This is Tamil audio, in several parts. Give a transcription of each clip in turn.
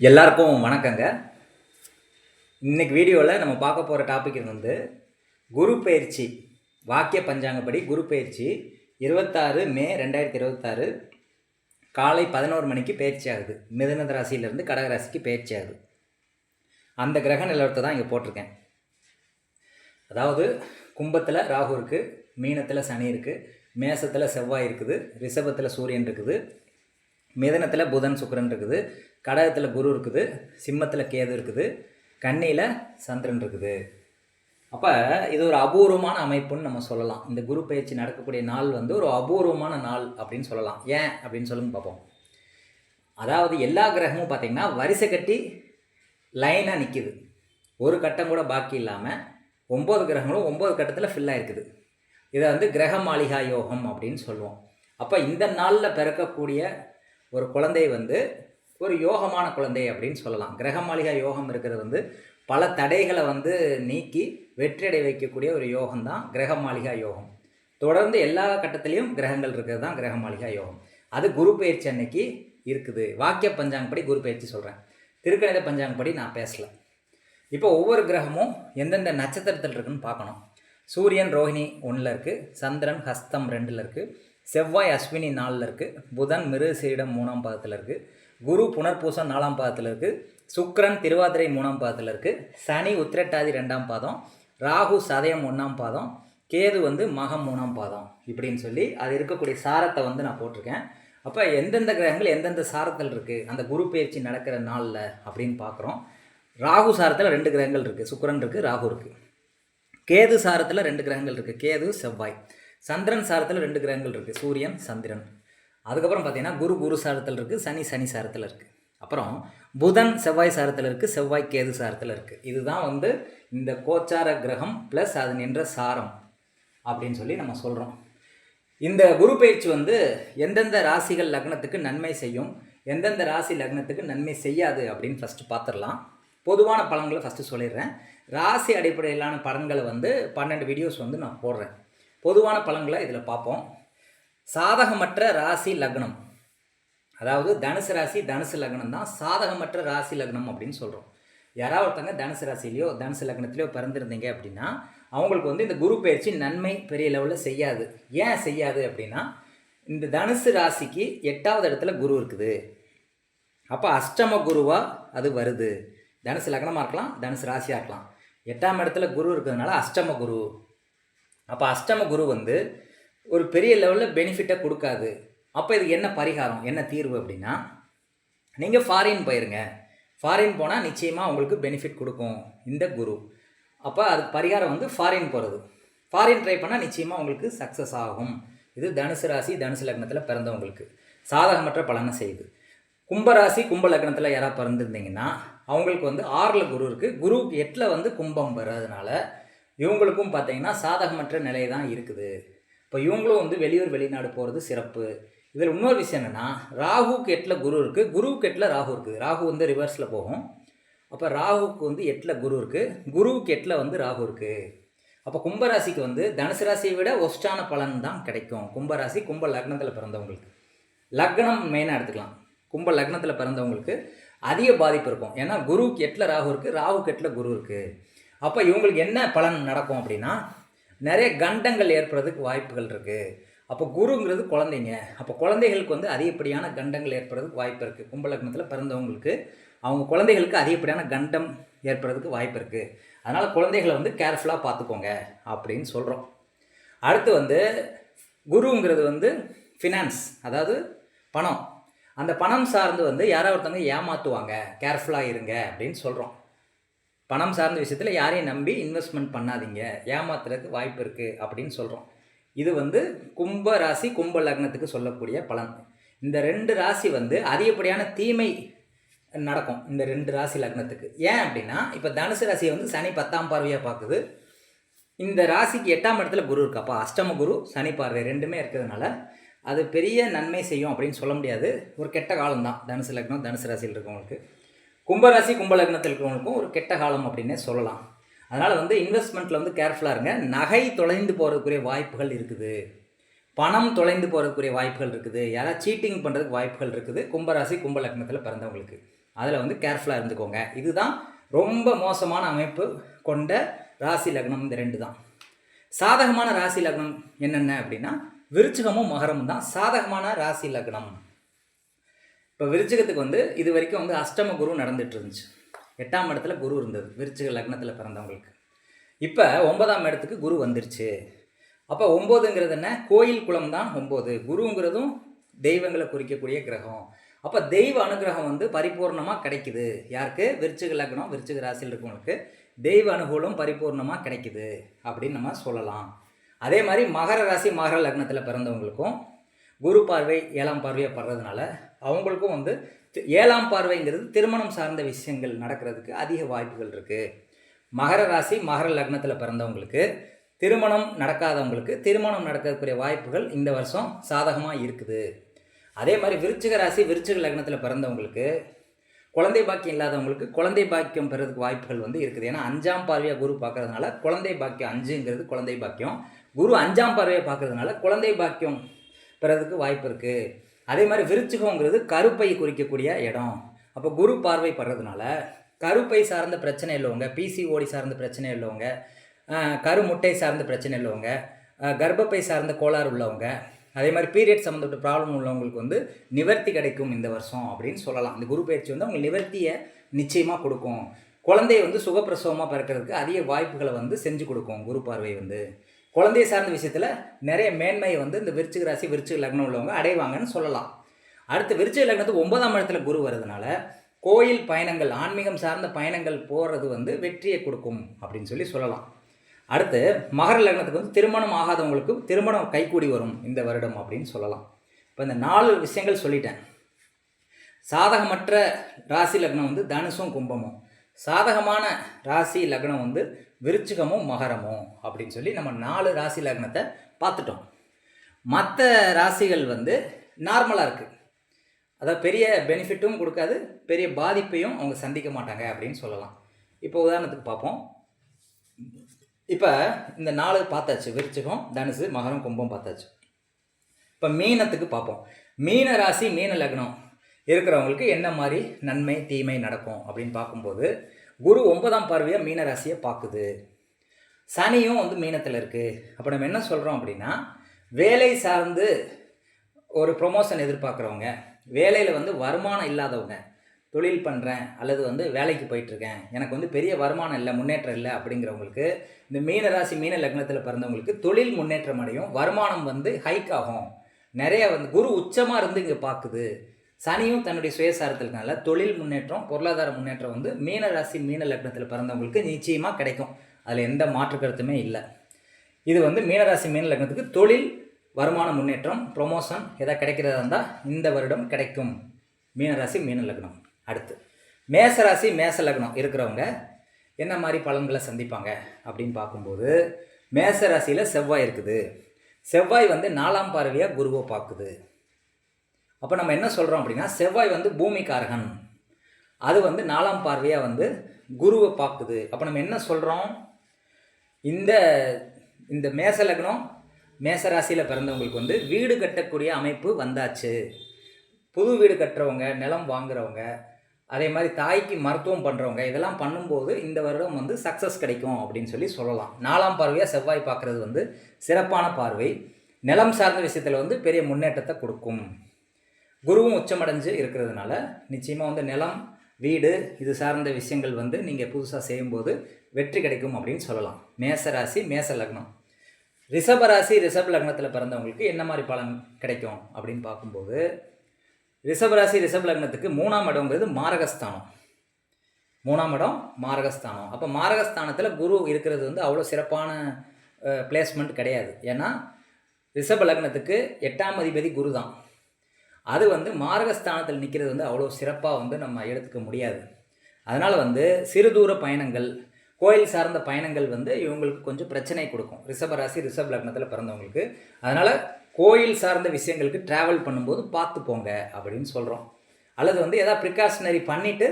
எல்லாருக்கும் வணக்கங்க. இன்னைக்கு வீடியோவில் நம்ம பார்க்க போகிற டாபிக் வந்து குரு பயிற்சி. வாக்கிய பஞ்சாங்கப்படி குரு பயிற்சி 26 மே 2026 காலை 11 மணிக்கு பயிற்சி ஆகுது. மிதுன ராசியிலேருந்து கடக ராசிக்கு பயிற்சி ஆகுது. அந்த கிரக நிலவரத்தை தான் இங்கே போட்டிருக்கேன். அதாவது கும்பத்தில் ராகு இருக்குது, மீனத்தில் சனி இருக்குது, மேசத்தில் செவ்வாய் இருக்குது, ரிஷபத்தில் சூரியன் இருக்குது, மிதனத்தில் புதன் சுக்கிரன் இருக்குது, கடகத்தில் குரு இருக்குது, சிம்மத்தில் கேது இருக்குது, கன்னியில் சந்திரன் இருக்குது. அப்போ இது ஒரு அபூர்வமான அமைப்புன்னு நம்ம சொல்லலாம். இந்த குரு பயிற்சி நடக்கக்கூடிய நாள் வந்து ஒரு அபூர்வமான நாள் அப்படின்னு சொல்லலாம். ஏன் அப்படின்னு சொல்லுங்க பார்ப்போம். அதாவது எல்லா கிரகமும் பார்த்திங்கன்னா வரிசை கட்டி லைனாக நிற்கிது. ஒரு கட்டம் கூட பாக்கி இல்லாமல் 9 கிரகங்களும் 9 கட்டத்தில் ஃபில்லாக இருக்குது. இதை வந்து கிரக மாளிகா யோகம் அப்படின்னு சொல்லுவோம். அப்போ இந்த நாளில் பிறக்கக்கூடிய ஒரு குழந்தை வந்து ஒரு யோகமான குழந்தை அப்படின்னு சொல்லலாம். கிரக மாளிகா யோகம் இருக்கிறது வந்து பல தடைகளை வந்து நீக்கி வெற்றியடை வைக்கக்கூடிய ஒரு யோகம் தான் கிரக மாளிகா யோகம். தொடர்ந்து எல்லா கட்டத்திலையும் கிரகங்கள் இருக்கிறது தான் கிரக மாளிகா யோகம். அது குரு பயிற்சி அன்னைக்கு இருக்குது. வாக்கிய பஞ்சாங்கப்படி குரு பயிற்சி சொல்கிறேன், திருக்கணித பஞ்சாங்கப்படி நான் பேசலை. இப்போ ஒவ்வொரு கிரகமும் எந்தெந்த நட்சத்திரத்தில் இருக்குன்னு பார்க்கணும். சூரியன் ரோஹிணி 1ல் இருக்குது, சந்திரன் ஹஸ்தம் 2ல் இருக்குது, செவ்வாய் அஸ்வினி 4ல் இருக்குது, புதன் மிருகசீரிடம் 3ஆம் பாதத்தில் இருக்குது, குரு புனர்பூசம் 4ஆம் பாதத்தில் இருக்குது, சுக்கிரன் திருவாதிரை 3ஆம் பாதத்தில் இருக்குது, சனி உத்திரட்டாதி 2ஆம் பாதம், ராகு சதயம் 1ஆம் பாதம், கேது வந்து மகம் 3ஆம் பாதம். இப்படின்னு சொல்லி அது இருக்கக்கூடிய சாரத்தை வந்து நான் போட்டிருக்கேன். அப்போ எந்தெந்த கிரகங்கள் எந்தெந்த சாரத்தில் இருக்குது அந்த குரு பயிற்சி நடக்கிற நாளில் அப்படின்னு பார்க்குறோம். ராகு சாரத்தில் 2 கிரகங்கள் இருக்குது, சுக்கிரன் இருக்குது, ராகு இருக்குது. கேது சாரத்தில் 2 கிரகங்கள் இருக்குது, கேது செவ்வாய். சந்திரன் சாரத்தில் 2 கிரகங்கள் இருக்குது, சூரியன் சந்திரன். அதுக்கப்புறம் பார்த்தீங்கன்னா குரு சாரத்தில் இருக்குது, சனி சாரத்தில் இருக்குது. அப்புறம் புதன் செவ்வாய் சாரத்தில் இருக்குது, செவ்வாய் கேது சாரத்தில் இருக்குது. இதுதான் வந்து இந்த கோச்சார கிரகம் ப்ளஸ் அது நின்ற சாரம் அப்படின்னு சொல்லி நம்ம சொல்கிறோம். இந்த குரு பயிற்சி வந்து எந்தெந்த ராசிகள் லக்னத்துக்கு நன்மை செய்யும், எந்தெந்த ராசி லக்னத்துக்கு நன்மை செய்யாது அப்படின்னு ஃபஸ்ட்டு பார்த்துடலாம். பொதுவான பலன்களை ஃபஸ்ட்டு சொல்லிடுறேன். ராசி அடிப்படையிலான பலன்களை வந்து 12 வீடியோஸ் வந்து நான் போடுறேன். பொதுவான பலன்களை இதில் பார்ப்போம். சாதகமற்ற ராசி லக்னம், அதாவது தனுசு ராசி தனுசு லக்னம் தான் சாதகமற்ற ராசி லக்னம் அப்படின்னு சொல்கிறோம். யாராவது ஒருத்தங்க தனுசு ராசிலையோ தனுசு லக்னத்திலையோ பிறந்திருந்தீங்க அப்படின்னா அவங்களுக்கு வந்து இந்த குரு பயிற்சி நன்மை பெரிய லெவலில் செய்யாது. ஏன் செய்யாது அப்படின்னா, இந்த தனுசு ராசிக்கு 8வது இடத்துல குரு இருக்குது. அப்போ அஷ்டம குருவாக அது வருது. தனுசு லக்னமாக இருக்கலாம், தனுசு ராசியாக இருக்கலாம். 8ஆம் இடத்துல குரு இருக்கிறதுனால அஷ்டம குரு. அப்போ அஷ்டம குரு வந்து ஒரு பெரிய லெவலில் பெனிஃபிட்டை கொடுக்காது. அப்போ இதுக்கு என்ன பரிகாரம், என்ன தீர்வு அப்படின்னா, நீங்கள் ஃபாரின் போயிருங்க. ஃபாரின் போனால் நிச்சயமாக உங்களுக்கு பெனிஃபிட் கொடுக்கும் இந்த குரு. அப்போ அதுக்கு பரிகாரம் வந்து ஃபாரின் போகிறது. ஃபாரின் ட்ரை பண்ணால் நிச்சயமாக உங்களுக்கு சக்ஸஸ் ஆகும். இது தனுசு ராசி தனுசு லக்னத்தில் பிறந்தவங்களுக்கு சாதகமற்ற பலனை செய்யுது. கும்பராசி கும்ப லக்னத்தில் யாராவது பிறந்திருந்தீங்கன்னா அவங்களுக்கு வந்து 6ல் குரு இருக்குது, குரு 8ல் வந்து கும்பம் வர்றதுனால இவங்களுக்கும் பார்த்தீங்கன்னா சாதகமற்ற நிலை தான் இருக்குது. இப்போ இவங்களும் வந்து வெளியூர் வெளிநாடு போகிறது சிறப்பு. இதில் இன்னொரு விஷயம் என்னென்னா, ராகுக்கு 8ல் குரு இருக்குது, குருவுக்கு 8ல் ராகு இருக்குது. ராகு வந்து ரிவர்ஸில் போகும். அப்போ ராகுக்கு வந்து 8ல் குரு இருக்குது, குருவுக்கு 8ல் வந்து ராகு இருக்குது. அப்போ கும்பராசிக்கு வந்து தனுசு ராசியை விட ஒஸ்டான பலன் தான் கிடைக்கும். கும்பராசி கும்ப லக்னத்தில் பிறந்தவங்களுக்கு, லக்னம் மெயினாக எடுத்துக்கலாம். கும்ப லக்னத்தில் பிறந்தவங்களுக்கு அதிக பாதிப்பு இருக்கும். ஏன்னா குருவுக்கு 8ல் ராகு இருக்குது, ராகுக்கு 8ல் குரு இருக்குது. அப்போ இவங்களுக்கு என்ன பலன் நடக்கும் அப்படின்னா, நிறைய கண்டங்கள் ஏற்படுறதுக்கு வாய்ப்புகள் இருக்குது. அப்போ குருங்கிறது குழந்தைங்க. அப்போ குழந்தைகளுக்கு வந்து அதிகப்படியான கண்டங்கள் ஏற்படுறதுக்கு வாய்ப்பு இருக்குது. கும்ப லக்னத்தில் பிறந்தவங்களுக்கு அவங்க குழந்தைகளுக்கு அதிகப்படியான கண்டம் ஏற்படுறதுக்கு வாய்ப்பு இருக்குது. அதனால் குழந்தைகளை வந்து கேர்ஃபுல்லாக பார்த்துக்கோங்க அப்படின்னு சொல்கிறோம். அடுத்து வந்து குருங்கிறது வந்து ஃபினான்ஸ், அதாவது பணம். அந்த பணம் சார்ந்து வந்து யாராவது ஒருத்தவங்க ஏமாற்றுவாங்க, கேர்ஃபுல்லாக இருங்க அப்படின்னு சொல்கிறோம். பணம் சார்ந்த விஷயத்தில் யாரையும் நம்பி இன்வெஸ்ட்மெண்ட் பண்ணாதீங்க, ஏமாத்துறதுக்கு வாய்ப்பு இருக்குது அப்படின்னு சொல்கிறோம். இது வந்து கும்ப ராசி கும்ப லக்னத்துக்கு சொல்லக்கூடிய பலன். இந்த 2 ராசி வந்து அதிகப்படியான தீமை நடக்கும் இந்த 2 ராசி லக்னத்துக்கு. ஏன் அப்படின்னா, இப்போ தனுசு ராசியை வந்து சனி 10ஆம் பார்வையாக பார்க்குது. இந்த ராசிக்கு 8ஆம் இடத்துல குரு இருக்கு. அப்போ அஷ்டம குரு சனி பார்வை 2மே இருக்கிறதுனால அது பெரிய நன்மை செய்யும் அப்படின்னு சொல்ல முடியாது. ஒரு கெட்ட காலம்தான் தனுசு லக்னம் தனுசு ராசியில் இருக்கவங்களுக்கு. கும்பராசி கும்ப லக்னத்தில் இருக்கிறவங்களுக்கும் ஒரு கெட்ட காலம் அப்படின்னே சொல்லலாம். அதனால் வந்து இன்வெஸ்ட்மெண்ட்டில் வந்து கேர்ஃபுல்லாக இருங்க. நகை தொலைந்து போகிறதுக்குரிய வாய்ப்புகள் இருக்குது, பணம் தொலைந்து போகிறதுக்குரிய வாய்ப்புகள் இருக்குது, யாராவது சீட்டிங் பண்ணுறதுக்கு வாய்ப்புகள் இருக்குது கும்பராசி கும்ப லக்னத்தில் பிறந்தவங்களுக்கு. அதில் வந்து கேர்ஃபுல்லாக இருந்துக்கோங்க. இதுதான் ரொம்ப மோசமான அமைப்பு கொண்ட ராசி லக்னம். இந்த 2 தான். சாதகமான ராசி லக்னம் என்னென்ன அப்படின்னா விருச்சிகமும் மகரமும் தான் சாதகமான ராசி லக்னம். இப்போ விருச்சிகத்துக்கு வந்து இது வரைக்கும் வந்து அஷ்டம குரு நடந்துட்டு இருந்துச்சு. 8ஆம் இடத்துல குரு இருந்தது விருச்சிக லக்னத்தில் பிறந்தவங்களுக்கு. இப்போ 9ஆம் இடத்துக்கு குரு வந்துருச்சு. அப்போ 9ங்கிறது என்ன? கோயில் குலம் தான் 9. குருங்கிறதும் தெய்வங்களை குறிக்கக்கூடிய கிரகம். அப்போ தெய்வ அனுகிரகம் வந்து பரிபூர்ணமாக கிடைக்குது. யாருக்கு? விருச்சிக லக்னம் விருச்சிக ராசியில் இருக்கவங்களுக்கு தெய்வ அனுகூலம் பரிபூர்ணமாக கிடைக்குது அப்படின்னு நம்ம சொல்லலாம். அதே மாதிரி மகர ராசி மகர லக்னத்தில் பிறந்தவங்களுக்கும் குரு பார்வை 7ஆம் பார்வையாக படுறதுனால அவங்களுக்கும் வந்து 7ஆம் பார்வைங்கிறது திருமணம் சார்ந்த விஷயங்கள் நடக்கிறதுக்கு அதிக வாய்ப்புகள் இருக்குது. மகர ராசி மகர லக்னத்தில் பிறந்தவங்களுக்கு திருமணம் நடக்காதவங்களுக்கு திருமணம் நடக்கக்கூடிய வாய்ப்புகள் இந்த வருஷம் சாதகமாக இருக்குது. அதே மாதிரி விருச்சிக ராசி விருச்சிக லக்னத்தில் பிறந்தவங்களுக்கு குழந்தை பாக்கியம் இல்லாதவங்களுக்கு குழந்தை பாக்கியம் பெறதுக்கு வாய்ப்புகள் வந்து இருக்குது. ஏன்னா 5ஆம் பார்வையாக குரு பார்க்கறதுனால குழந்தை பாக்கியம் 5ங்கிறது குழந்தை பாக்கியம். குரு 5ஆம் பார்வையை பார்க்கறதுனால குழந்தை பாக்கியம் பெறதுக்கு வாய்ப்பு இருக்குது. அதே மாதிரி விருச்சிகங்கிறது கருப்பை குறிக்கக்கூடிய இடம். அப்போ குரு பார்வை படுறதுனால கருப்பை சார்ந்த பிரச்சனை உள்ளவங்க, பிசிஓடி சார்ந்த பிரச்சனை உள்ளவங்க, கருமுட்டை சார்ந்த பிரச்சனை உள்ளவங்க, கர்ப்பப்பை சார்ந்த கோளாறு உள்ளவங்க, அதே மாதிரி பீரியட் சம்மந்தப்பட்ட ப்ராப்ளம் உள்ளவங்களுக்கு வந்து நிவர்த்தி கிடைக்கும் இந்த வருஷம் அப்படின்னு சொல்லலாம். இந்த குரு பயிற்சி வந்து அவங்க நிவர்த்தியை நிச்சயமாக கொடுக்கும். குழந்தைய வந்து சுகப்பிரசவமாக பிறக்கிறதுக்கு அதிக வாய்ப்புகளை வந்து செஞ்சு கொடுக்கும். குரு பார்வை வந்து குழந்தைய சார்ந்த விஷயத்தில் நிறைய மேன்மையை வந்து இந்த விருச்சிக ராசி விருச்சிக லக்னம் உள்ளவங்க அடைவாங்கன்னு சொல்லலாம். அடுத்து விருச்சிக லக்னத்துக்கு 9ஆம் இடத்துல குரு வருதுனால கோயில் பயணங்கள், ஆன்மீகம் சார்ந்த பயணங்கள் போகிறது வந்து வெற்றியை கொடுக்கும் அப்படின்னு சொல்லலாம். அடுத்து மகர லக்னத்துக்கு வந்து திருமணம் ஆகாதவங்களுக்கு திருமணம் கைகூடி வரும் இந்த வருடம் அப்படின்னு சொல்லலாம். இப்போ இந்த 4 விஷயங்கள் சொல்லிட்டேன். சாதகமற்ற ராசி லக்னம் வந்து தனுசும் கும்பமும், சாதகமான ராசி லக்னம் வந்து விருச்சிகமும் மகரமும் அப்படின்னு சொல்லி நம்ம 4 ராசி லக்னத்தை பார்த்துட்டோம். மற்ற ராசிகள் வந்து நார்மலாக இருக்குது. அதாவது பெரிய பெனிஃபிட்டும் கொடுக்காது, பெரிய பாதிப்பையும் அவங்க சந்திக்க மாட்டாங்க அப்படின்னு சொல்லலாம். இப்போ உதாரணத்துக்கு பார்ப்போம். இப்போ இந்த 4 பார்த்தாச்சு, விருச்சிகம் தனுசு மகரம் கும்பம் பார்த்தாச்சு. இப்போ மீனத்துக்கு பார்ப்போம். மீன ராசி மீன லக்னம் இருக்கிறவங்களுக்கு என்ன மாதிரி நன்மை தீமை நடக்கும் அப்படின்னு பார்க்கும்போது குரு 9ஆம் பார்வையாக மீன ராசியை பார்க்குது. சனியும் வந்து மீனத்தில் இருக்குது. அப்போ நம்ம என்ன சொல்கிறோம் அப்படின்னா வேலை சார்ந்து ஒரு ப்ரொமோஷன் எதிர்பார்க்குறவங்க, வேலையில் வந்து வருமானம் இல்லாதவங்க, தொழில் பண்ணுறேன் அல்லது வந்து வேலைக்கு போயிட்டுருக்கேன், எனக்கு வந்து பெரிய வருமானம் இல்லை முன்னேற்றம் இல்லை அப்படிங்கிறவங்களுக்கு இந்த மீன ராசி மீன லக்னத்தில் பிறந்தவங்களுக்கு தொழில் முன்னேற்றம் அடையும். வருமானம் வந்து ஹைக் ஆகும். நிறைய வந்து குரு உச்சமாக இருந்து இங்கே பார்க்குது. சனியும் தன்னுடைய சுயசாரத்திற்கான தொழில் முன்னேற்றம் பொருளாதார முன்னேற்றம் வந்து மீன ராசி மீன லக்னத்தில் பிறந்தவங்களுக்கு நிச்சயமாக கிடைக்கும். அதில் எந்த மாற்று கருத்துமே இல்லை. இது வந்து மீனராசி மீன லக்னத்துக்கு தொழில் வருமான முன்னேற்றம் ப்ரொமோஷன் எதாவது கிடைக்கிறதா இருந்தால் இந்த வருடம் கிடைக்கும். மீனராசி மீன லக்னம். அடுத்து மேசராசி மேச லக்னம் இருக்கிறவங்க என்ன மாதிரி பலன்களை சந்திப்பாங்க அப்படின்னு பார்க்கும்போது மேச ராசியில் செவ்வாய் இருக்குது. செவ்வாய் வந்து 4ஆம் பார்வையாக குருவை பார்க்குது. அப்போ நம்ம என்ன சொல்கிறோம் அப்படின்னா செவ்வாய் வந்து பூமிக்காரகன், அது வந்து 4ஆம் பார்வையாக வந்து குருவை பார்க்குது. அப்போ நம்ம என்ன சொல்கிறோம், இந்த மேச லக்னம் மேசராசியில் பிறந்தவங்களுக்கு வந்து வீடு கட்டக்கூடிய அமைப்பு வந்தாச்சு. புது வீடு கட்டுறவங்க, நிலம் வாங்குறவங்க, அதே மாதிரி தாய்க்கு மருத்துவம் பண்ணுறவங்க, இதெல்லாம் பண்ணும்போது இந்த வருடம் வந்து சக்ஸஸ் கிடைக்கும் அப்படின்னு சொல்லலாம். 4ஆம் பார்வையாக செவ்வாய் பார்க்குறது வந்து சிறப்பான பார்வை. நிலம் சார்ந்த விஷயத்தில் வந்து பெரிய முன்னேற்றத்தை கொடுக்கும். குருவும் உச்சமடைஞ்சு இருக்கிறதுனால நிச்சயமாக வந்து நிலம் வீடு இது சார்ந்த விஷயங்கள் வந்து நீங்கள் புதுசாக செய்யும்போது வெற்றி கிடைக்கும் அப்படின்னு சொல்லலாம். மேசராசி மேச லக்னம். ரிஷபராசி ரிஷப லக்னத்தில் பிறந்தவங்களுக்கு என்ன மாதிரி பலன் கிடைக்கும் அப்படின்னு பார்க்கும்போது ரிஷபராசி ரிஷப லக்னத்துக்கு 3ஆம் இடங்கிறது மாரகஸ்தானம். 3ஆம் இடம் மாரகஸ்தானம். அப்போ மாரகஸ்தானத்தில் குரு இருக்கிறது வந்து அவ்வளோ சிறப்பான பிளேஸ்மெண்ட் கிடையாது. ஏன்னா ரிஷப லக்னத்துக்கு 8ஆம் அதிபதி குரு தான். அது வந்து மாரகஸ்தானத்தில் நிற்கிறது வந்து அவ்வளோ சிறப்பாக வந்து நம்ம எடுத்துக்க முடியாது. அதனால் வந்து சிறு தூர பயணங்கள், கோயில் சார்ந்த பயணங்கள் வந்து இவங்களுக்கு கொஞ்சம் பிரச்சனை கொடுக்கும். ரிஷபராசி ரிஷப லக்னத்தில் பிறந்தவங்களுக்கு. அதனால் கோயில் சார்ந்த விஷயங்களுக்கு ட்ராவல் பண்ணும்போது பார்த்து போங்க அப்படின்னு சொல்கிறோம். அல்லது வந்து எதாவது ப்ரிகாஷனரி பண்ணிவிட்டு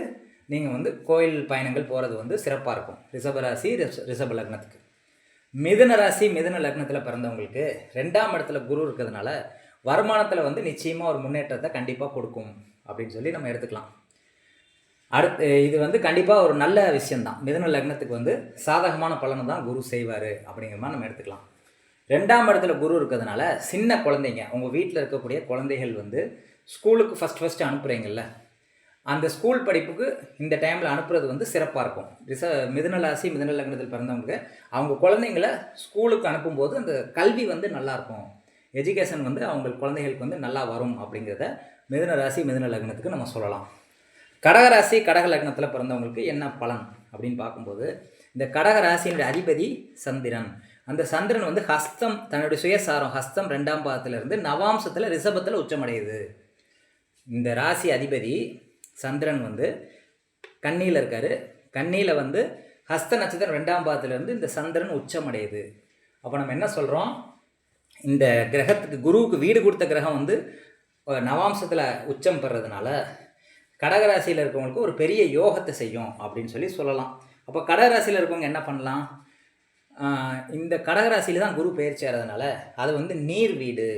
நீங்கள் வந்து கோயில் பயணங்கள் போகிறது வந்து சிறப்பாக இருக்கும் ரிஷபராசி ரிஷப லக்னத்துக்கு. மிதுன ராசி மிதுன லக்னத்தில் பிறந்தவங்களுக்கு 2ஆம் இடத்துல குரு இருக்கிறதுனால வருமானத்தில் வந்து நிச்சயமாக ஒரு முன்னேற்றத்தை கண்டிப்பாக கொடுக்கும் அப்படின்னு சொல்லி நம்ம எடுத்துக்கலாம். அடுத்து இது வந்து கண்டிப்பாக ஒரு நல்ல விஷயந்தான். மிதுன லக்னத்துக்கு வந்து சாதகமான பலனை தான் குரு செய்வார் அப்படிங்கிற மாதிரி நம்ம எடுத்துக்கலாம். 2ஆம் இடத்துல குரு இருக்கிறதுனால சின்ன குழந்தைங்க, உங்கள் வீட்டில் இருக்கக்கூடிய குழந்தைகள் வந்து ஸ்கூலுக்கு ஃபஸ்ட்டு அனுப்புகிறீங்கல்ல, அந்த ஸ்கூல் படிப்புக்கு இந்த டைமில் அனுப்புறது வந்து சிறப்பாக இருக்கும். மிதுன ராசி மிதுன லக்னத்தில் பிறந்தவங்களுக்கு அவங்க குழந்தைங்கள ஸ்கூலுக்கு அனுப்பும்போது அந்த கல்வி வந்து நல்லாயிருக்கும், எஜுகேஷன் வந்து அவங்க குழந்தைகளுக்கு வந்து நல்லா வரும் அப்படிங்கிறத மிதுன ராசி மிதுன லக்னத்துக்கு நம்ம சொல்லலாம். கடகராசி கடக லக்னத்தில் பிறந்தவங்களுக்கு என்ன பலன் அப்படின்னு பார்க்கும்போது, இந்த கடக ராசியினுடைய அதிபதி சந்திரன். அந்த சந்திரன் வந்து ஹஸ்தம், தன்னுடைய சுயசாரம் ஹஸ்தம் 2ஆம் பாதத்திலிருந்து நவாம்சத்தில் ரிஷபத்தில் உச்சமடையுது. இந்த ராசி அதிபதி சந்திரன் வந்து கன்னியில் இருக்கார். கன்னியில் வந்து ஹஸ்த நட்சத்திரம் 2ஆம் பாதத்திலிருந்து இந்த சந்திரன் உச்சமடையுது. அப்போ நம்ம என்ன சொல்கிறோம், இந்த கிரகத்துக்கு குருவுக்கு வீடு கொடுத்த கிரகம் வந்து நவாம்சத்தில் உச்சம் பெறதுனால கடகராசியில் இருக்கவங்களுக்கு ஒரு பெரிய யோகத்தை செய்யும் அப்படின்னு சொல்லலாம். அப்போ கடகராசியில் இருக்கவங்க என்ன பண்ணலாம், இந்த கடகராசியில் தான் குரு பயிற்சி ஆகிறதுனால அது வந்து நீர் வீடு,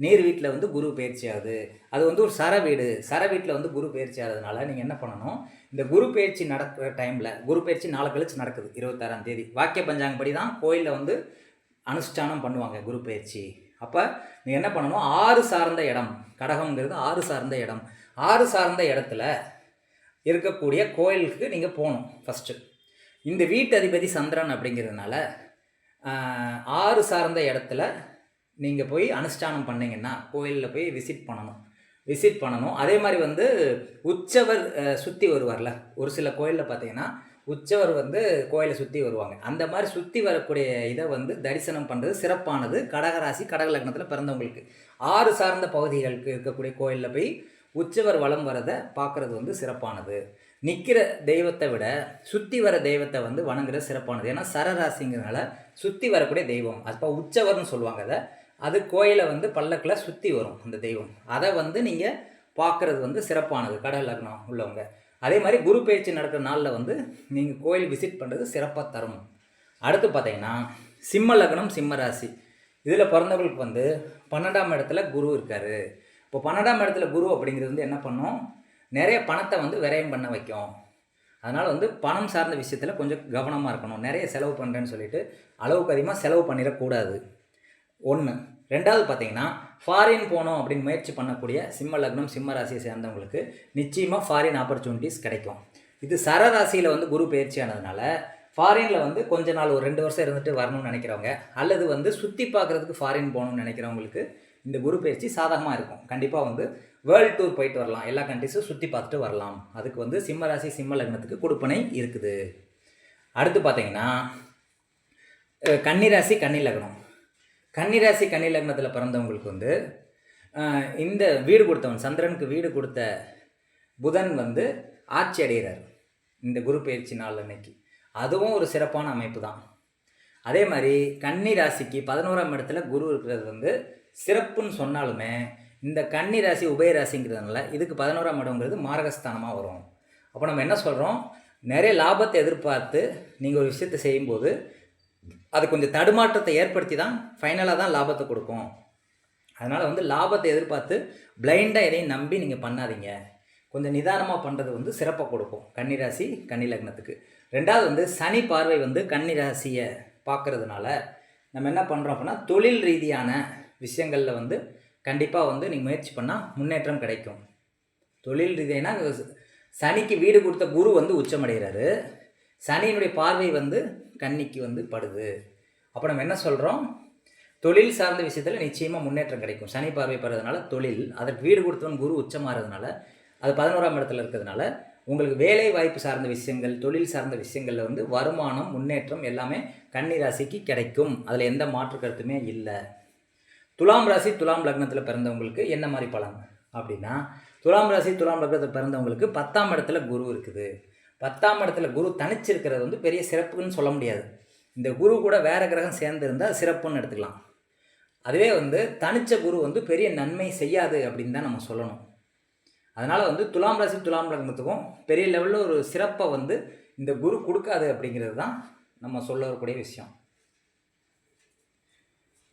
நீர் வீட்டில் வந்து குரு பயிற்சி ஆகுது. அது வந்து ஒரு சர வீடு, சர வீட்டில் வந்து குரு பயிற்சி ஆகிறதுனால நீங்கள் என்ன பண்ணணும், இந்த குரு பயிற்சி நடக்கிற டைமில், குரு பயிற்சி நாளை கழிச்சு நடக்குது 26ஆம் தேதி, வாக்கிய பஞ்சாங்கப்படி தான் கோயிலில் வந்து அனுஷ்டானம் பண்ணுவாங்க குரு பயிற்சி. அப்போ நீங்கள் என்ன பண்ணணும், 6 சார்ந்த இடம், கடகம்ங்கிறது 6 சார்ந்த இடம், 6 சார்ந்த இடத்துல இருக்கக்கூடிய கோயிலுக்கு நீங்கள் போகணும் ஃபஸ்ட்டு. இந்த வீட்டு அதிபதி சந்திரன் அப்படிங்கிறதுனால 6 சார்ந்த இடத்துல நீங்கள் போய் அனுஷ்டானம் பண்ணிங்கன்னா கோயிலில் போய் விசிட் பண்ணணும். அதே மாதிரி வந்து உற்சவர் சுற்றி வருவார்ல, ஒரு சில கோயிலில் பார்த்தீங்கன்னா உற்சவர் வந்து கோயிலை சுற்றி வருவாங்க. அந்த மாதிரி சுற்றி வரக்கூடிய இதை வந்து தரிசனம் பண்ணுறது சிறப்பானது. கடகராசி கடக லக்னத்தில் பிறந்தவங்களுக்கு 6 சார்ந்த பகுதிகளுக்கு இருக்கக்கூடிய கோயிலில் போய் உற்சவர் வலம் வரதை பார்க்குறது வந்து சிறப்பானது. நிற்கிற தெய்வத்தை விட சுற்றி வர தெய்வத்தை வந்து வணங்குறது சிறப்பானது. ஏன்னா சரராசிங்கிறதுனால சுற்றி வரக்கூடிய தெய்வம், அப்போ உற்சவர்னு சொல்லுவாங்க அதை. அது கோயிலை வந்து பல்லக்கில் சுற்றி வரும் அந்த தெய்வம், அதை வந்து நீங்கள் பார்க்குறது வந்து சிறப்பானது கடக லக்னம் உள்ளவங்க. அதே மாதிரி குரு பயிற்சி நடக்கிற நாளில் வந்து நீங்கள் கோயில் விசிட் பண்ணுறது சிறப்பாக தரும். அடுத்து பார்த்தீங்கன்னா சிம்ம லக்னம் சிம்ம ராசி, இதில் பிறந்தவங்களுக்கு வந்து 12ஆம் இடத்துல குரு இருக்கார். இப்போ 12ஆம் இடத்துல குரு அப்படிங்கிறது வந்து என்ன பண்ணும், நிறைய பணத்தை வந்து விரயம் பண்ண வைக்கும். அதனால் வந்து பணம் சார்ந்த விஷயத்தில் கொஞ்சம் கவனமாக இருக்கணும். நிறைய செலவு பண்ணுறேன்னு சொல்லிட்டு அளவுக்கு அதிகமாக செலவு பண்ணிடக்கூடாது. 1. 2வது பார்த்தீங்கன்னா ஃபாரின் போகணும் அப்படின்னு முயற்சி பண்ணக்கூடிய சிம்ம லக்னம் சிம்ம ராசியை சேர்ந்தவங்களுக்கு நிச்சயமாக ஃபாரின் ஆப்பர்ச்சுனிட்டிஸ் கிடைக்கும். இது சரராசியில் வந்து குரு பயிற்சி ஆனதுனால ஃபாரினில் வந்து கொஞ்ச நாள் ஒரு 2 வருஷம் இருந்துட்டு வரணும்னு நினைக்கிறவங்க, அல்லது வந்து சுற்றி பார்க்குறதுக்கு ஃபாரின் போகணும்னு நினைக்கிறவங்களுக்கு இந்த குரு பயிற்சி சாதகமாக இருக்கும். கண்டிப்பாக வந்து வேர்ல்டு டூர் போயிட்டு வரலாம், எல்லா கண்ட்ரிஸும் சுற்றி பார்த்துட்டு வரலாம். அதுக்கு வந்து சிம்ம ராசி சிம்ம லக்னத்துக்கு கொடுப்பனை இருக்குது. அடுத்து பார்த்தீங்கன்னா கன்னிராசி கன்னி லக்னம். கன்னிராசி கன்னி லக்னத்தில் பிறந்தவங்களுக்கு வந்து இந்த வீடு கொடுத்தவன் சந்திரனுக்கு வீடு கொடுத்த புதன் வந்து ஆட்சி அடைகிறார் இந்த குரு பயிற்சி நாள் அன்னைக்கு. அதுவும் ஒரு சிறப்பான அமைப்பு தான். அதே மாதிரி கன்னி ராசிக்கு 11ஆம் இடத்துல குரு இருக்கிறது வந்து சிறப்புன்னு சொன்னாலுமே இந்த கன்னி ராசி உபயராசிங்கிறதுனால இதுக்கு 11ஆம் இடங்கிறது மாரகஸ்தானமாக வரும். அப்போ நம்ம என்ன சொல்கிறோம், நிறைய லாபத்தை எதிர்பார்த்து நீங்கள் ஒரு விஷயத்தை செய்யும்போது அது கொஞ்சம் தடுமாற்றத்தை ஏற்படுத்தி தான் ஃபைனலாக தான் லாபத்தை கொடுக்கும். அதனால் வந்து லாபத்தை எதிர்பார்த்து பிளைண்டாக எதையும் நம்பி நீங்கள் பண்ணாதீங்க. கொஞ்சம் நிதானமாக பண்ணுறது வந்து சிறப்பாக கொடுக்கும் கன்னிராசி கன்னி லக்னத்துக்கு. 2வது வந்து சனி பார்வை வந்து கன்னிராசியை பார்க்குறதுனால நம்ம என்ன பண்ணுறோம் அப்படின்னா தொழில் ரீதியான விஷயங்களில் வந்து கண்டிப்பாக வந்து நீங்கள் முயற்சி பண்ணால் முன்னேற்றம் கிடைக்கும். தொழில் ரீதியான சனிக்கு வீடு கொடுத்த குரு வந்து உச்சமடைகிறாரு, சனியினுடைய பார்வை வந்து கன்னிக்கு வந்து படுது. அப்போ நம்ம என்ன சொல்கிறோம், தொழில் சார்ந்த விஷயத்தில் நிச்சயமாக முன்னேற்றம் கிடைக்கும். சனி பார்வை படுறதுனால தொழில், அதற்கு வீடு கொடுத்தவன் குரு உச்சமாகிறதுனால அது 11ஆம் இடத்துல இருக்கிறதுனால உங்களுக்கு வேலை வாய்ப்பு சார்ந்த விஷயங்கள் தொழில் சார்ந்த விஷயங்களில் வந்து வருமானம் முன்னேற்றம் எல்லாமே கன்னி ராசிக்கு கிடைக்கும். அதில் எந்த மாற்று கருத்துமே இல்லை. துலாம் ராசி துலாம் லக்னத்தில் பிறந்தவங்களுக்கு என்ன மாதிரி பலன் அப்படின்னா, துலாம் ராசி துலாம் லக்னத்தில் பிறந்தவங்களுக்கு 10ஆம் இடத்துல குரு இருக்குது. 10ஆம் இடத்துல குரு தனிச்சிருக்கிறது வந்து பெரிய சிறப்புன்னு சொல்ல முடியாது. இந்த குரு கூட வேறு கிரகம் சேர்ந்து இருந்தால் சிறப்புன்னு எடுத்துக்கலாம். அதுவே வந்து தனிச்ச குரு வந்து பெரிய நன்மை செய்யாது அப்படின்னு தான் நம்ம சொல்லணும். அதனால் வந்து துலாம் ராசி துலாம் லக்னத்துக்கும் பெரிய லெவலில் ஒரு சிறப்பை வந்து இந்த குரு கொடுக்காது அப்படிங்கிறது தான் நம்ம சொல்ல வரக்கூடிய விஷயம்.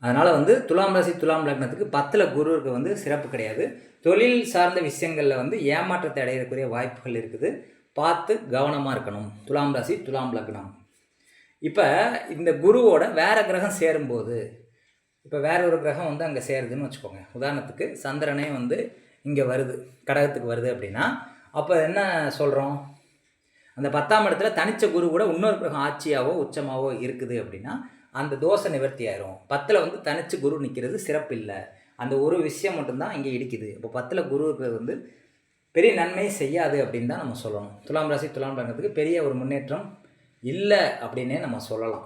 அதனால் வந்து துலாம் ராசி துலாம் லக்னத்துக்கு 10ல் குருவுக்கு வந்து சிறப்பு கிடையாது. தொழில் சார்ந்த விஷயங்களில் வந்து ஏமாற்றத்தை அடையக்கூடிய வாய்ப்புகள் இருக்குது. பார்த்து கவனமாக இருக்கணும். துலாம் ராசி, துலாம் லக்னம். இப்போ இந்த குருவோட வேறு கிரகம் சேரும்போது, இப்போ வேற ஒரு கிரகம் வந்து அங்கே சேருதுன்னு வச்சுக்கோங்க. உதாரணத்துக்கு சந்திரனே வந்து இங்கே வருது, கடகத்துக்கு வருது அப்படின்னா, அப்போ என்ன சொல்கிறோம்? அந்த 10ஆம் இடத்துல தனிச்ச குரு கூட இன்னொரு கிரகம் ஆட்சியாவோ உச்சமாவோ இருக்குது அப்படின்னா அந்த தோஷ நிவர்த்தி ஆயிரும். 10ல் வந்து தனிச்சு குரு நிற்கிறது சிறப்பு இல்லை. அந்த ஒரு விஷயம் மட்டும்தான் இங்கே இடிக்குது. இப்போ 10ல் குரு இருக்கிறது வந்து பெரிய நன்மையை செய்யாது அப்படின்னு தான் நம்ம சொல்லணும். துலாம் ராசி, துலாம் லக்னத்துக்கு பெரிய ஒரு முன்னேற்றம் இல்லை அப்படின்னே நம்ம சொல்லலாம்.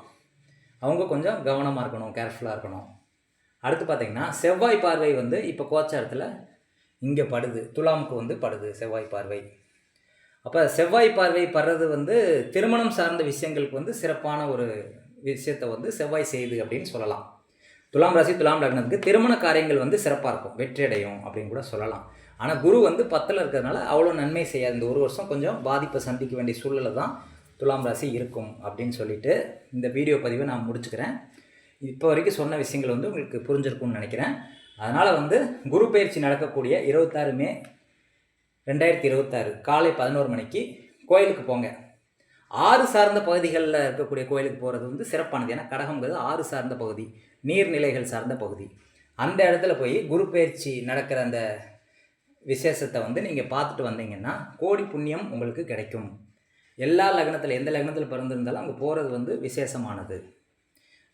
அவங்க கொஞ்சம் கவனமாக இருக்கணும், கேர்ஃபுல்லாக இருக்கணும். அடுத்து பார்த்திங்கன்னா செவ்வாய் பார்வை வந்து இப்போ கோச்சாரத்தில் இங்கே படுது, துலாமுக்கு வந்து படுது செவ்வாய் பார்வை. அப்போ செவ்வாய் பார்வை படுறது வந்து திருமணம் சார்ந்த விஷயங்களுக்கு வந்து சிறப்பான ஒரு விஷயத்தை வந்து செவ்வாய் செய்யுது அப்படின்னு சொல்லலாம். துலாம் ராசி, துலாம் லக்னத்துக்கு திருமண காரியங்கள் வந்து சிறப்பாக இருக்கும், வெற்றியடையும் அப்படின்னு கூட சொல்லலாம். ஆனால் குரு வந்து 10ல் இருக்கிறதுனால அவ்வளோ நன்மை செய்யாது. இந்த ஒரு வருஷம் கொஞ்சம் பாதிப்பை சந்திக்க வேண்டிய சூழ்நிலை தான் துலாம் ராசி இருக்கும் அப்படின்னு சொல்லிட்டு இந்த வீடியோ பதிவை நான் முடிச்சுக்கிறேன். இப்போ வரைக்கும் சொன்ன விஷயங்கள் வந்து உங்களுக்கு புரிஞ்சிருக்கும்னு நினைக்கிறேன். அதனால் வந்து குரு பயிற்சி நடக்கக்கூடிய 26 மே 2026 காலை 11 மணிக்கு கோயிலுக்கு போங்க. 6 சார்ந்த பகுதிகளில் இருக்கக்கூடிய கோயிலுக்கு போகிறது வந்து சிறப்பானது. ஏன்னா கடகம்ங்கிறது 6 சார்ந்த பகுதி, நீர்நிலைகள் சார்ந்த பகுதி. அந்த இடத்துல போய் குரு பயிற்சி நடக்கிற அந்த விசேஷத்தை வந்து நீங்கள் பார்த்துட்டு வந்தீங்கன்னா கோடி புண்ணியம் உங்களுக்கு கிடைக்கும். எல்லா லக்னத்தில் எந்த லக்னத்தில் பிறந்திருந்தாலும் அங்கே போகிறது வந்து விசேஷமானது.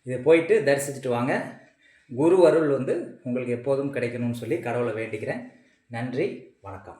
இதை போயிட்டு தரிசிச்சுட்டு வாங்க. குரு அருள் வந்து உங்களுக்கு எப்போதும் கிடைக்கணும்னு சொல்லி கடவுளை வேண்டிக்கிறேன். நன்றி, வணக்கம்.